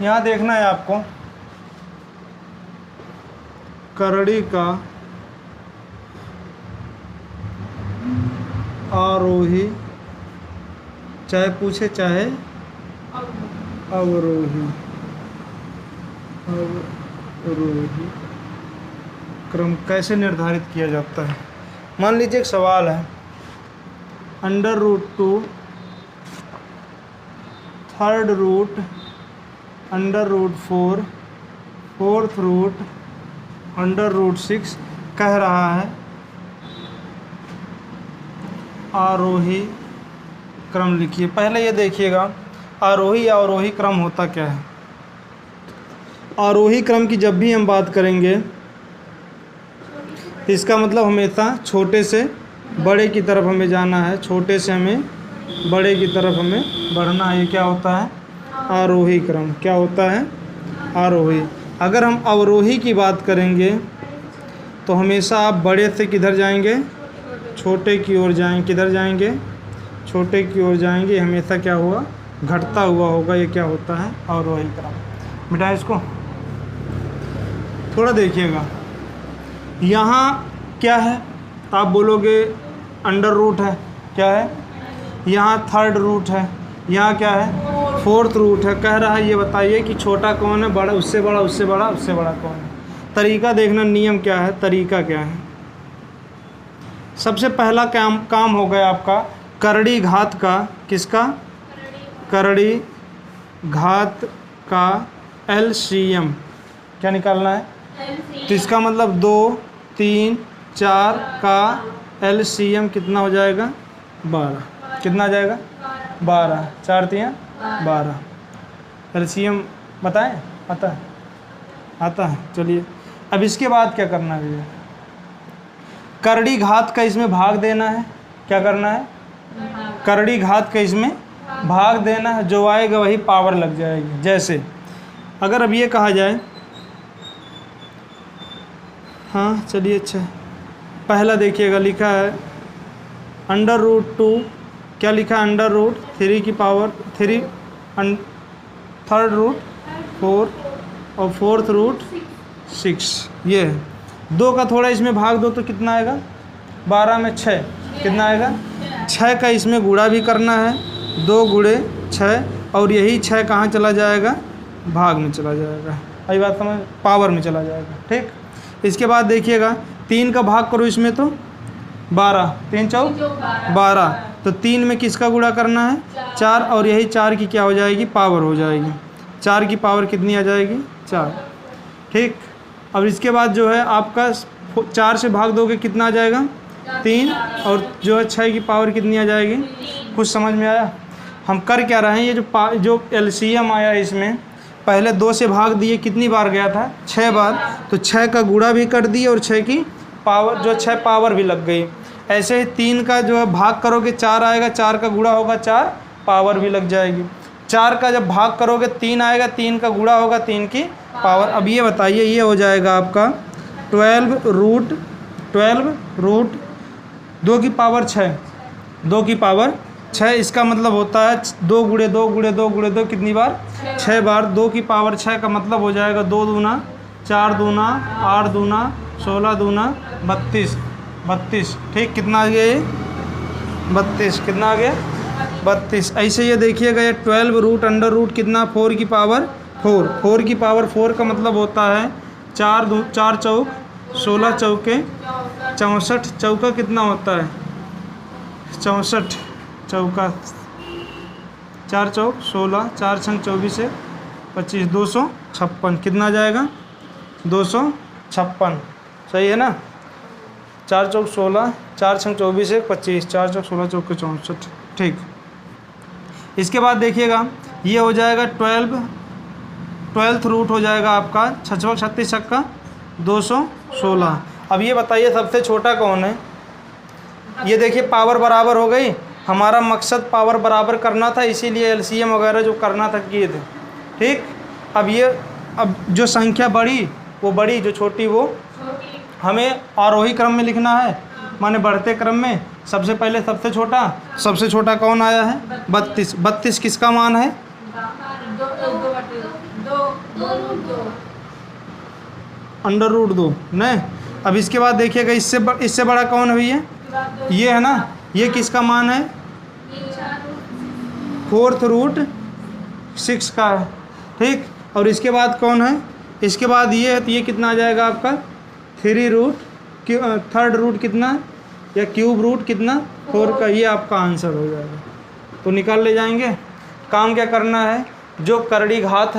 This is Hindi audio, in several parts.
यहाँ देखना है आपको करड़ी का आरोही, चाहे पूछे चाहे अवरोही, अवरोही क्रम कैसे निर्धारित किया जाता है। मान लीजिए एक सवाल है, √2 थर्ड रूट √4 फोर्थ रूट √6 कह रहा है आरोही क्रम लिखिए। पहले ये देखिएगा आरोही या अवरोही क्रम होता क्या है। आरोही क्रम की जब भी हम बात करेंगे इसका मतलब हमेशा छोटे से बड़े की तरफ हमें जाना है, छोटे से हमें बड़े की तरफ हमें बढ़ना है। ये क्या होता है? आरोही क्रम। क्या होता है? आरोही। अगर हम अवरोही की बात करेंगे तो हमेशा आप बड़े से किधर जाएंगे? छोटे की ओर जाएंगे। किधर जाएंगे? छोटे की ओर जाएंगे। हमेशा क्या हुआ? घटता हुआ होगा। ये क्या होता है? अवरोही क्रम। बेटा इसको थोड़ा देखिएगा, यहाँ क्या है? तो आप बोलोगे अंडर रूट है। क्या है? यहाँ थर्ड रूट है। यहाँ क्या है? फोर्थ रूट है। कह रहा है ये बताइए कि छोटा कौन है, बड़ा, उससे बड़ा, उससे बड़ा, उससे बड़ा कौन है। तरीका देखना, नियम क्या है, तरीका क्या है। सबसे पहला काम हो गया आपका करड़ी घात का। किसका? करड़ी घात का LCM क्या निकालना है? तो इसका मतलब 2, 3, 4 का LCM कितना हो जाएगा? 12। कितना आ जाएगा? 12। 4 3 12। LCM बताएं? आता है? आता है। चलिए अब इसके बाद क्या करना है भैया? करड़ी घात का इसमें भाग देना है। क्या करना है? करड़ी घात का इसमें भाग देना है। जो आएगा वही पावर लग जाएगी। जैसे अगर अब ये कहा जाए, हाँ चलिए अच्छा, पहला देखिएगा लिखा है √2, क्या लिखा है? √3 की पावर 3, थर्ड रूट 4 और फोर्थ रूट 6। ये है 2 का थोड़ा इसमें भाग दो तो कितना आएगा? 12 में 6 कितना आएगा? 6 का इसमें गुणा भी करना है। 2 गुणे 6 और यही 6 कहाँ चला जाएगा? भाग में चला जाएगा। यही बात समझ, पावर में चला जाएगा। ठीक। इसके बाद देखिएगा 3 का भाग करो इसमें तो 12, 3 चौक 12, तो 3 में किसका गुणा करना है? 4 और यही 4 की क्या हो जाएगी? पावर हो जाएगी। 4 की पावर कितनी आ जाएगी? 4। ठीक। अब इसके बाद जो है आपका 4 से भाग दोगे कितना आ जाएगा? 3 और जो है 6 की पावर कितनी आ जाएगी? कुछ समझ में आया? हम कर क्या रहे हैं? ये जो LCM आया इसमें पहले 2 से भाग दिए, कितनी बार गया था? 6 बार। तो 6 का गुणा भी कर दिए और 6 की पावर, जो 6 पावर भी लग गई। ऐसे ही 3 का जो है भाग करोगे 4 आएगा, 4 का गुणा होगा 4 पावर भी लग जाएगी। 4 का जब भाग करोगे 3 आएगा, 3 का गुणा होगा 3 की पावर। अब ये बताइए, ये हो जाएगा आपका 12 रूट 2 की पावर 6, 2 की पावर 6। इसका मतलब होता है 2 गुणे 2 गुणे 2 गुणे 2 कितनी बार? 6 बार। 2 की पावर 6 का मतलब हो जाएगा 2 दूना 4 दूना 8 दूना 16 दूना 32, 32। ठीक। कितना आ गया ये? 32। कितना आ गया? 32। ऐसे ये देखिएगा, ये 12 रूट अंडर रूट कितना? 4 की पावर 4। 4 की पावर 4 का मतलब होता है 4 चौक 16 चौके 64। चौका कितना होता है? 64 चौका 4 चौक 16, 4 छंग 24 है 25, 256। कितना आ जाएगा? 256। सही है ना? 4 चौक 16, 4 छंग 24 है 25, 4 चौक 16 चौके 64। ठीक। इसके बाद देखिएगा ये हो जाएगा 12th रूट हो जाएगा आपका 6 36 छक्का 216। अब ये बताइए सबसे छोटा कौन है? ये देखिए पावर बराबर हो गई। हमारा मकसद पावर बराबर करना था, इसीलिए LCM वगैरह जो करना था किए थे। ठीक। अब जो संख्या बड़ी वो बड़ी, जो छोटी वो हमें आरोही क्रम में लिखना है, माने बढ़ते क्रम में। सबसे पहले सबसे छोटा कौन आया है? 32। 32 किसका मान है? 2 अंडर रूट 2 नहीं। अब इसके बाद देखिएगा इससे बड़ा कौन है भैया, ये है ना, ये किसका मान है, 4th रूट 6 का है, ठीक। और इसके बाद कौन है, इसके बाद ये है, तो ये कितना आ जाएगा आपका 3 रूट 3rd रूट कितना या क्यूब रूट कितना 4 का, ये आपका आंसर हो जाएगा। तो निकाल ले जाएंगे। काम क्या करना है, जो करड़ी घात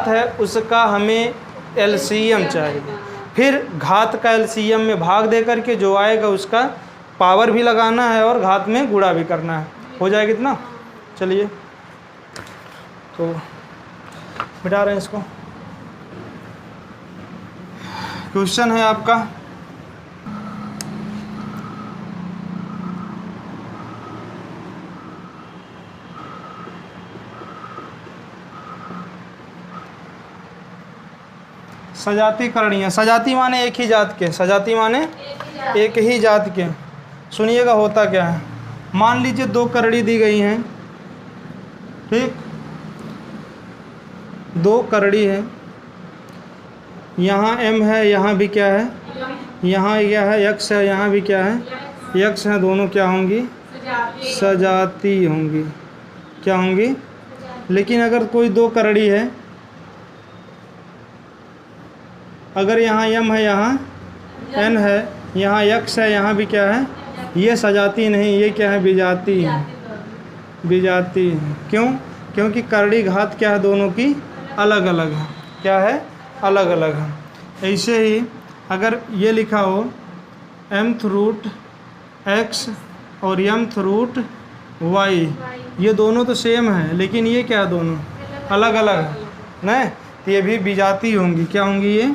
है उसका हमें एलसीएम चाहिए, फिर घात का एलसीएम में भाग दे करके जो आएगा उसका पावर भी लगाना है और घात में गुणा भी करना है। हो जाएगा कितना, चलिए तो मिटा रहे हैं इसको। क्वेश्चन है आपका सजाती करणीय। सजाती माने एक ही जात के, सजाती माने एक ही जात के। सुनिएगा होता क्या है, मान लीजिए 2 करड़ी दी गई हैं, ठीक, 2 करड़ी है, यहाँ m है, यहाँ भी क्या है, यहाँ क्या है x है, यहाँ भी क्या है x है, दोनों क्या होंगी, सजाती होंगी, क्या होंगी। लेकिन अगर कोई 2 करड़ी है, अगर यहाँ m है, यहाँ n है, यहाँ x है, यहाँ भी क्या है, ये सजाती नहीं, ये क्या है, विजाती है, विजाती है। क्यों, क्योंकि करड़ी घात क्या है, दोनों की अलग अलग है, क्या है, अलग अलग है। ऐसे ही अगर ये लिखा हो mth रूट x और mth रूट y, ये दोनों तो सेम है, लेकिन ये क्या है, दोनों अलग अलग है ना, तो ये भी विजाती होंगी, क्या होंगी, ये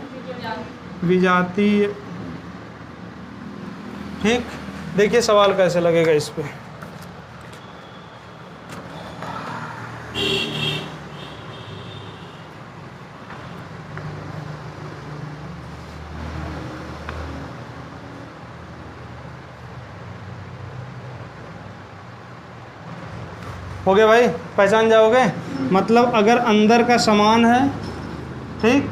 विजाती, ठीक। देखिए सवाल कैसे लगेगा इस पे। हो गया भाई, पहचान जाओगे। मतलब अगर अंदर का समान है, ठीक,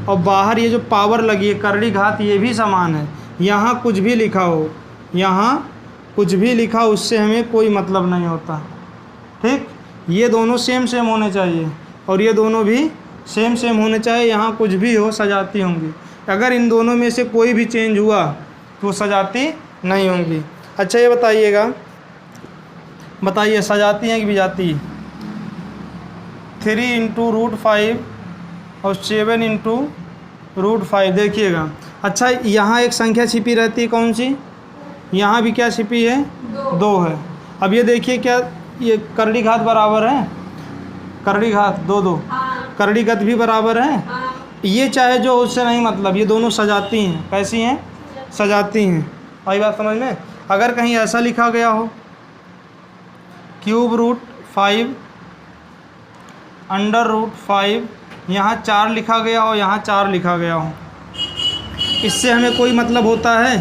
और बाहर ये जो पावर लगी है करड़ी घात, ये भी समान है, यहाँ कुछ भी लिखा हो, यहाँ कुछ भी लिखा हो, उससे हमें कोई मतलब नहीं होता, ठीक। ये दोनों सेम सेम होने चाहिए और ये दोनों भी सेम सेम होने चाहिए, यहाँ कुछ भी हो सजाती होंगी। अगर इन दोनों में से कोई भी चेंज हुआ तो सजाती नहीं होंगी। अच्छा ये बताइएगा, बताइए सजाती हैं कि विजाती। 3 इंटू रूट 5 और 7 इंटू रूट 5, देखिएगा। अच्छा यहाँ एक संख्या छिपी रहती है, कौन सी, यहाँ भी क्या छिपी है, 2 है। अब ये देखिए क्या, ये करड़ी घात बराबर है, करड़ी घात 2 2, करड़ी घात भी बराबर है, ये चाहे जो उससे नहीं मतलब, ये दोनों सजाती हैं, कैसी हैं, सजाती हैं। आई बात समझ में। अगर कहीं ऐसा लिखा गया हो क्यूब रूट 5 अंडर रूट 5, यहाँ 4 लिखा गया हो, यहाँ 4 लिखा गया हो, इससे हमें कोई मतलब होता है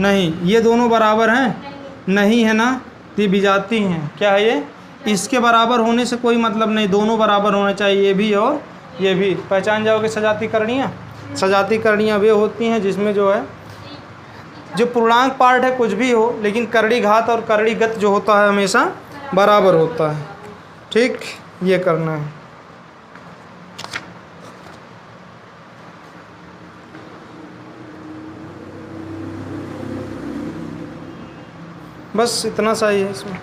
नहीं, ये दोनों बराबर हैं नहीं, है ना, ये विजाती हैं, क्या है ये, इसके बराबर होने से कोई मतलब नहीं, दोनों बराबर होने चाहिए, ये भी और ये भी। पहचान जाओगे सजाती करणियाँ। सजाती करणियाँ वे होती हैं जिसमें जो है, जो पूर्णांक पार्ट है कुछ भी हो, लेकिन करड़ी घात और करड़ी गत जो होता है हमेशा बराबर होता है, ठीक। ये करना है। बस इतना सा ही है इसमें,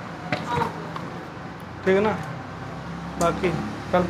ठीक है ना, बाकी कल